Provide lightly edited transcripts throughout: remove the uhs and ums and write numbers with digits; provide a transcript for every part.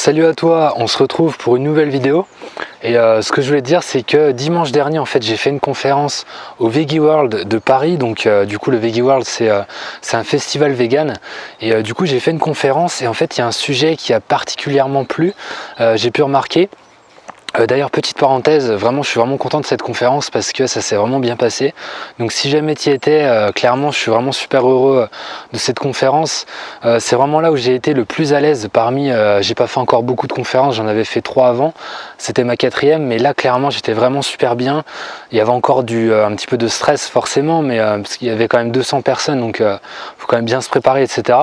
Salut à toi, on se retrouve pour une nouvelle vidéo. Et ce que je voulais te dire, c'est que dimanche dernier, en fait, j'ai fait une conférence au Veggie World de Paris. Donc du coup, le Veggie World, c'est un festival vegan. Et du coup, j'ai fait une conférence et en fait, il y a un sujet qui a particulièrement plu. J'ai pu remarquer. D'ailleurs, petite parenthèse, vraiment, je suis vraiment content de cette conférence parce que ça s'est vraiment bien passé. Donc si jamais tu y étais, clairement, je suis vraiment super heureux de cette conférence. C'est vraiment là où j'ai été le plus à l'aise parmi, j'ai pas fait encore beaucoup de conférences, j'en avais fait 3 avant. C'était ma 4e, mais là, clairement, j'étais vraiment super bien. Il y avait encore un petit peu de stress forcément, mais parce qu'il y avait quand même 200 personnes, donc faut quand même bien se préparer, etc.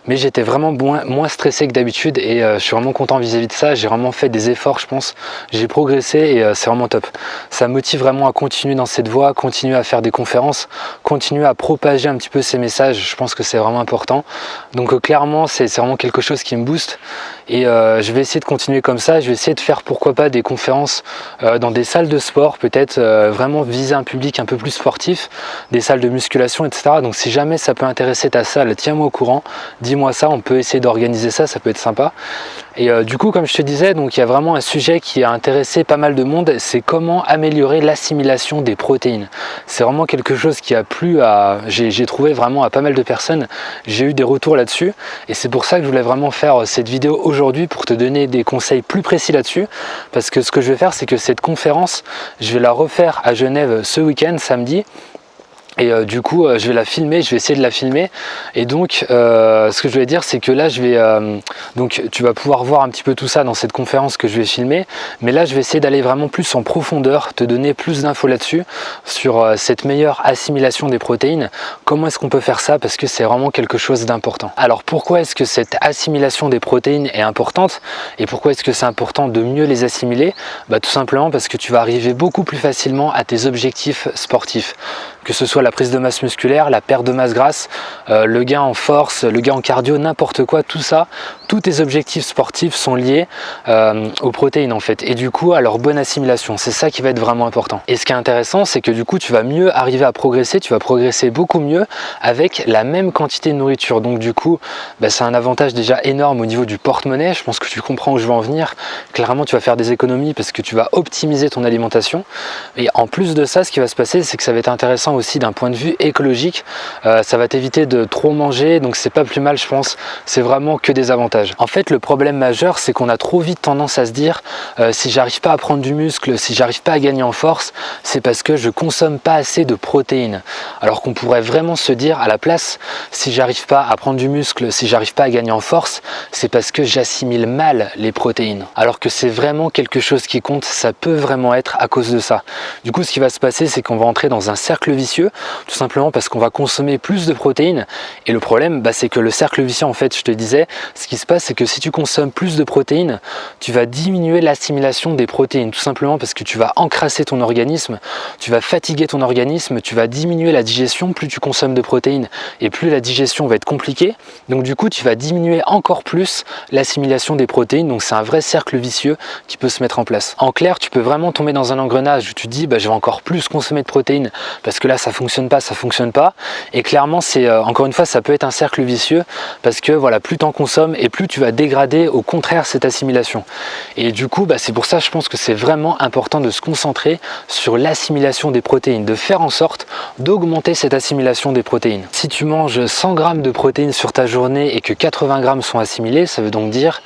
Mais j'étais vraiment moins stressé que d'habitude et je suis vraiment content vis-à-vis de ça. J'ai vraiment fait des efforts, je pense. J'ai progressé et c'est vraiment top. Ça me motive vraiment à continuer dans cette voie, continuer à faire des conférences, continuer à propager un petit peu ces messages. Je pense que c'est vraiment important. Donc clairement, c'est vraiment quelque chose qui me booste et je vais essayer de continuer comme ça. Je vais essayer de faire pourquoi pas des conférences dans des salles de sport, peut-être vraiment viser un public un peu plus sportif, des salles de musculation, etc. Donc si jamais ça peut intéresser ta salle, tiens-moi au courant, dis-moi ça, on peut essayer d'organiser ça, ça peut être sympa. Et du coup, comme je te disais, donc il y a vraiment un sujet qui a intéressé pas mal de monde, c'est comment améliorer l'assimilation des protéines. C'est vraiment quelque chose qui a plu j'ai trouvé vraiment à pas mal de personnes. J'ai eu des retours là-dessus et c'est pour ça que je voulais vraiment faire cette vidéo aujourd'hui pour te donner des conseils plus précis là-dessus. Parce que ce que je vais faire, c'est que cette conférence, je vais la refaire à Genève ce week-end, samedi. Et du coup je vais la filmer, je vais essayer de la filmer et donc ce que je voulais dire c'est que là je vais donc tu vas pouvoir voir un petit peu tout ça dans cette conférence que je vais filmer, mais là je vais essayer d'aller vraiment plus en profondeur, te donner plus d'infos là-dessus sur cette meilleure assimilation des protéines. Comment est-ce qu'on peut faire ça, parce que c'est vraiment quelque chose d'important. Alors pourquoi est-ce que cette assimilation des protéines est importante et pourquoi est-ce que c'est important de mieux les assimiler? Tout simplement parce que tu vas arriver beaucoup plus facilement à tes objectifs sportifs, que ce soit la prise de masse musculaire, la perte de masse grasse, le gain en force, le gain en cardio, n'importe quoi, tout ça, tous tes objectifs sportifs sont liés aux protéines en fait, et du coup à leur bonne assimilation. C'est ça qui va être vraiment important. Et ce qui est intéressant, c'est que du coup tu vas mieux arriver à progresser, tu vas progresser beaucoup mieux avec la même quantité de nourriture. Donc du coup c'est un avantage déjà énorme au niveau du porte-monnaie. Je pense que tu comprends où je veux en venir. Clairement tu vas faire des économies parce que tu vas optimiser ton alimentation, et en plus de ça, ce qui va se passer, c'est que ça va être intéressant aussi d'un point de vue écologique. Ça va t'éviter de trop manger, donc c'est pas plus mal, je pense. C'est vraiment que des avantages. En fait, le problème majeur, c'est qu'on a trop vite tendance à se dire si j'arrive pas à prendre du muscle, si j'arrive pas à gagner en force, c'est parce que je consomme pas assez de protéines. Alors qu'on pourrait vraiment se dire à la place, si j'arrive pas à prendre du muscle, si j'arrive pas à gagner en force, c'est parce que j'assimile mal les protéines. Alors que c'est vraiment quelque chose qui compte, ça peut vraiment être à cause de ça. Du coup, ce qui va se passer, c'est qu'on va entrer dans un cercle vicieux, tout simplement parce qu'on va consommer plus de protéines. Et le problème, c'est que le cercle vicieux, en fait, je te disais, ce qui se passe, c'est que si tu consommes plus de protéines, tu vas diminuer l'assimilation des protéines, tout simplement parce que tu vas encrasser ton organisme, tu vas fatiguer ton organisme, tu vas diminuer la digestion. Plus tu consommes de protéines et plus la digestion va être compliquée. Donc du coup, tu vas diminuer encore plus l'assimilation des protéines. Donc c'est un vrai cercle vicieux qui peut se mettre en place. En clair, tu peux vraiment tomber dans un engrenage où tu te dis, je vais encore plus consommer de protéines parce que là, ça fonctionne pas. Et clairement, c'est encore une fois, ça peut être un cercle vicieux parce que voilà, plus tu en consommes et plus tu vas dégrader au contraire cette assimilation. Et du coup, c'est pour ça, je pense que c'est vraiment important de se concentrer sur l'assimilation des protéines, de faire en sorte d'augmenter cette assimilation des protéines. Si tu manges 100 grammes de protéines sur ta journée et que 80 grammes sont assimilés, ça veut donc dire...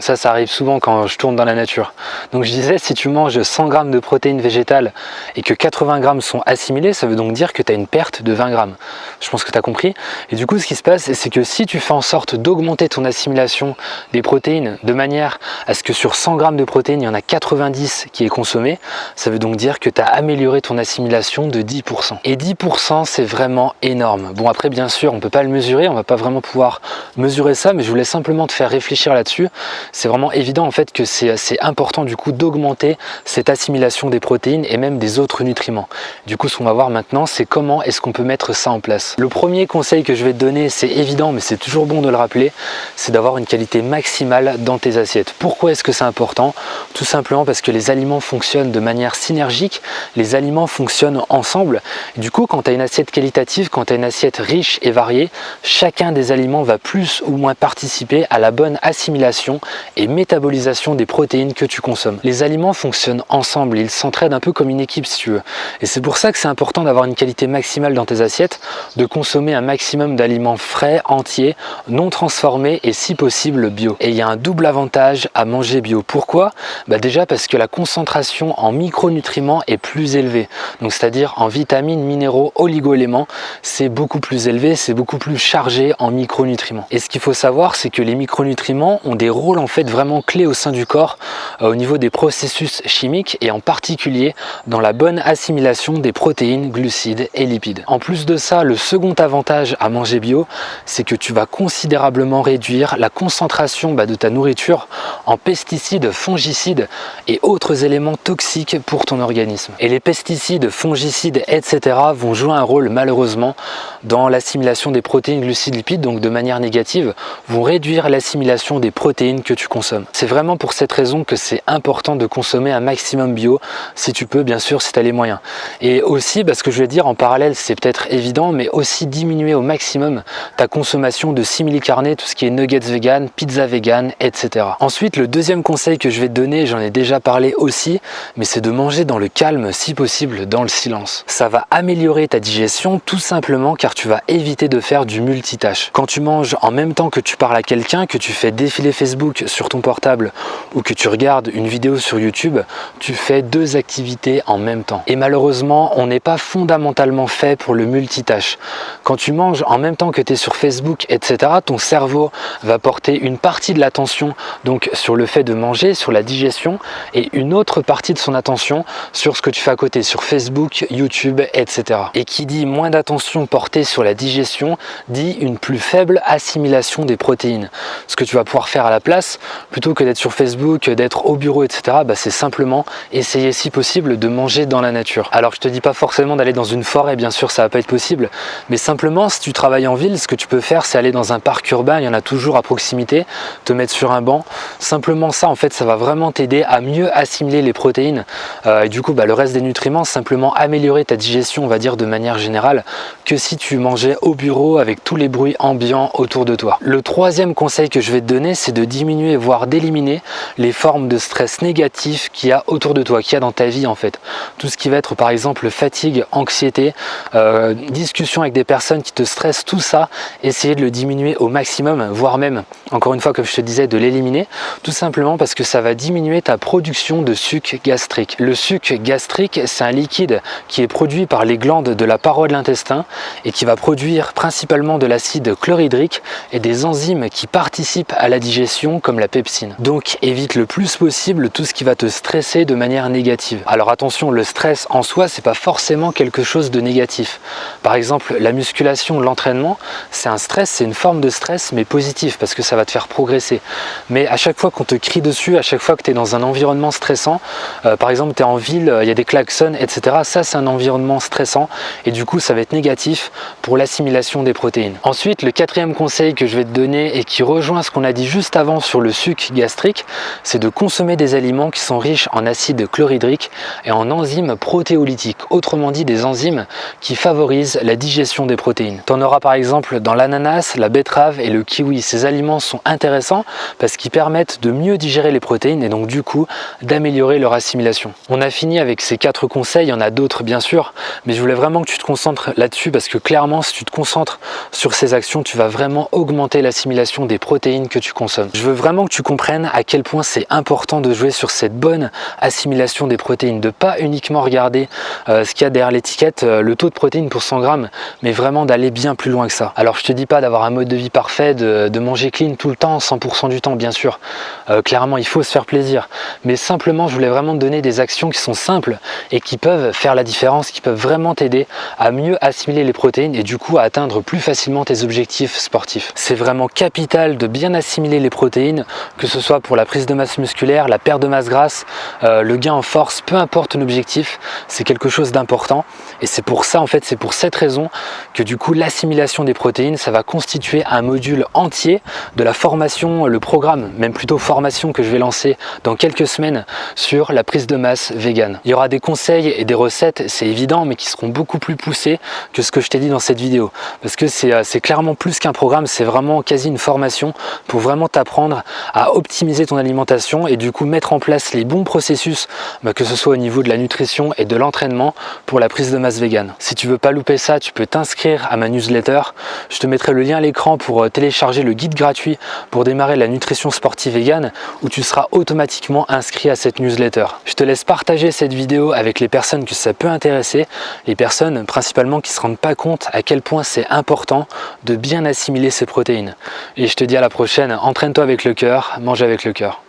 Ça arrive souvent quand je tourne dans la nature. Donc je disais, si tu manges 100 grammes de protéines végétales et que 80 grammes sont assimilés, ça veut donc dire que tu as une perte de 20 grammes. Je pense que tu as compris. Et du coup, ce qui se passe, c'est que si tu fais en sorte d'augmenter ton assimilation des protéines de manière à ce que sur 100 grammes de protéines, il y en a 90 qui est consommé, ça veut donc dire que tu as amélioré ton assimilation de 10%. Et 10%, c'est vraiment énorme. Bon, après, bien sûr, on ne peut pas le mesurer, on va pas vraiment pouvoir mesurer ça, mais je voulais simplement te faire réfléchir là-dessus. C'est vraiment évident en fait que c'est assez important du coup d'augmenter cette assimilation des protéines et même des autres nutriments. Du coup, ce qu'on va voir maintenant, c'est comment est-ce qu'on peut mettre ça en place. performance. Le premier conseil que je vais te donner, c'est évident mais c'est toujours bon de le rappeler, c'est d'avoir une qualité maximale dans tes assiettes. Pourquoi est-ce que c'est important? Tout simplement parce que les aliments fonctionnent de manière synergique, les aliments fonctionnent ensemble. Du coup, quand tu as une assiette qualitative, quand tu as une assiette riche et variée, chacun des aliments va plus ou moins participer à la bonne assimilation et métabolisation des protéines que tu consommes. Les aliments fonctionnent ensemble, ils s'entraident un peu comme une équipe si tu veux. Et c'est pour ça que c'est important d'avoir une qualité maximale dans tes assiettes, de consommer un maximum d'aliments frais, entiers, non transformés et si possible bio. Et il y a un double avantage à manger bio. Pourquoi? Déjà parce que la concentration en micronutriments est plus élevée. Donc c'est-à-dire en vitamines, minéraux, oligo-éléments, c'est beaucoup plus élevé, c'est beaucoup plus chargé en micronutriments. Et ce qu'il faut savoir, c'est que les micronutriments ont des rôles en fait vraiment clés au sein du corps, au niveau des processus chimiques et en particulier dans la bonne assimilation des protéines, glucides et lipides. En plus de ça, le second avantage à manger bio, c'est que tu vas considérablement réduire la concentration de ta nourriture en pesticides, fongicides et autres éléments toxiques pour ton organisme. Et les pesticides, fongicides, etc. vont jouer un rôle malheureusement dans l'assimilation des protéines, glucides, lipides, donc de manière négative, vont réduire l'assimilation des protéines que tu consommes. C'est vraiment pour cette raison que c'est important de consommer un maximum bio, si tu peux, bien sûr, si tu as les moyens. Et aussi, ce que je vais dire en parallèle, c'est peut-être évident, mais aussi diminuer au maximum ta consommation de simili-carnés, tout ce qui est nuggets vegan, pizza vegan, etc. Ensuite, le deuxième conseil que je vais te donner, j'en ai déjà parlé aussi, mais c'est de manger dans le calme, si possible, dans le silence. Ça va améliorer ta digestion, tout simplement car tu vas éviter de faire du multitâche. Quand tu manges en même temps que tu parles à quelqu'un, que tu fais défiler Facebook sur ton portable ou que tu regardes une vidéo sur YouTube, tu fais deux activités en même temps. Et malheureusement, on n'est pas fondamentalement fait pour le multitâche. Quand tu manges en même temps que tu es sur Facebook, etc., ton cerveau va porter une partie de l'attention donc sur le fait de manger, sur la digestion, et une autre partie de son attention sur ce que tu fais à côté, sur Facebook, YouTube, etc. Et qui dit moins d'attention portée sur la digestion, dit une plus faible assimilation des protéines. Ce que tu vas pouvoir faire à la place, plutôt que d'être sur Facebook, d'être au bureau, etc., c'est simplement essayer si possible de manger dans la nature. Alors je te dis pas forcément d'aller dans une forêt, bien sûr ça va pas être possible, mais simplement si tu travailles en ville, ce que tu peux faire c'est aller dans un parc urbain, il y en a toujours à proximité, te mettre sur un banc, simplement ça en fait ça va vraiment t'aider à mieux assimiler les protéines et du coup le reste des nutriments, simplement améliorer ta digestion on va dire de manière générale, que si tu mangeais au bureau avec tous les bruits ambiants autour de toi. Le troisième conseil que je vais te donner, c'est de diminuer voire d'éliminer les formes de stress négatif qu'il y a autour de toi, qu'il y a dans ta vie en fait. Tout ce qui va être par exemple fatigue, anxiété, discussion avec des personnes qui te stressent, tout ça, essayer de le diminuer au maximum, voire même, encore une fois comme je te disais, de l'éliminer, tout simplement parce que ça va diminuer ta production de suc gastrique. Le suc gastrique, c'est un liquide qui est produit par les glandes de la paroi de l'intestin et qui va produire principalement de l'acide chlorhydrique et des enzymes qui participent à la digestion comme la pepsine. Donc évite le plus possible tout ce qui va te stresser de manière négative. Alors attention, le stress en soi, c'est pas forcément quelque chose de négatif. Par exemple, la musculation, l'entraînement, c'est un stress, c'est une forme de stress mais positif parce que ça va te faire progresser. Mais à chaque fois qu'on te crie dessus, à chaque fois que tu es dans un environnement stressant, par exemple tu es en ville, il y a des klaxons, etc. Ça c'est un environnement stressant et du coup ça va être négatif pour l'assimilation des protéines. Ensuite, le quatrième conseil que je vais te donner et qui rejoint ce qu'on a dit juste avant sur le suc gastrique, c'est de consommer des aliments qui sont riches en acide chlorhydrique et en enzymes protéolytiques, autrement dit des enzymes qui favorisent la digestion des protéines. Tu en auras par exemple dans l'ananas, la betterave et le kiwi. Ces aliments sont intéressants parce qu'ils permettent de mieux digérer les protéines et donc du coup d'améliorer leur assimilation. On a fini avec ces 4 conseils, il y en a d'autres bien sûr, mais je voulais vraiment que tu te concentres là-dessus parce que clairement si tu te concentres sur ces actions, tu vas vraiment augmenter l'assimilation des protéines que tu consommes. Je veux vraiment que tu comprennes à quel point c'est important de jouer sur cette bonne assimilation des protéines, de pas uniquement regarder ce qu'il y a derrière l'étiquette, le taux de protéines pour 100 grammes, mais vraiment d'aller bien plus loin que ça. Alors je te dis pas d'avoir un mode de vie parfait, de manger clean tout le temps, 100% du temps bien sûr, clairement il faut se faire plaisir, mais simplement je voulais vraiment te donner des actions qui sont simples et qui peuvent faire la différence, qui peuvent vraiment t'aider à mieux assimiler les protéines et du coup à atteindre plus facilement tes objectifs sportifs. C'est vraiment capital de bien assimiler les protéines, que ce soit pour la prise de masse musculaire, la perte de masse grasse, le gain en force, peu importe ton objectif, c'est quelque chose d'important et c'est pour ça en fait, c'est pour cette raison que du coup l'assimilation des protéines, ça va constituer un module entier de la formation, le programme, même plutôt formation que je vais lancer dans quelques semaines sur la prise de masse vegan. Il y aura des conseils et des recettes, c'est évident, mais qui seront beaucoup plus poussés que ce que je t'ai dit dans cette vidéo. Parce que c'est clairement plus qu'un programme, c'est vraiment quasi une formation pour vraiment t'apprendre à optimiser ton alimentation et du coup mettre en place les bons processus, que ce soit au niveau de la nutrition et de l'entraînement pour la prise de masse vegan. Si tu veux pas louper ça, tu peux t'inscrire à ma newsletter. Je te mettrai le lien à l'écran pour télécharger le guide gratuit pour démarrer la nutrition sportive vegan, où tu seras automatiquement inscrit à cette newsletter. Je te laisse partager cette vidéo avec les personnes que ça peut intéresser, les personnes principalement qui ne se rendent pas compte à quel point c'est important de bien assimiler ces protéines. Et je te dis à la prochaine, entraîne-toi avec le cœur, mange avec le cœur.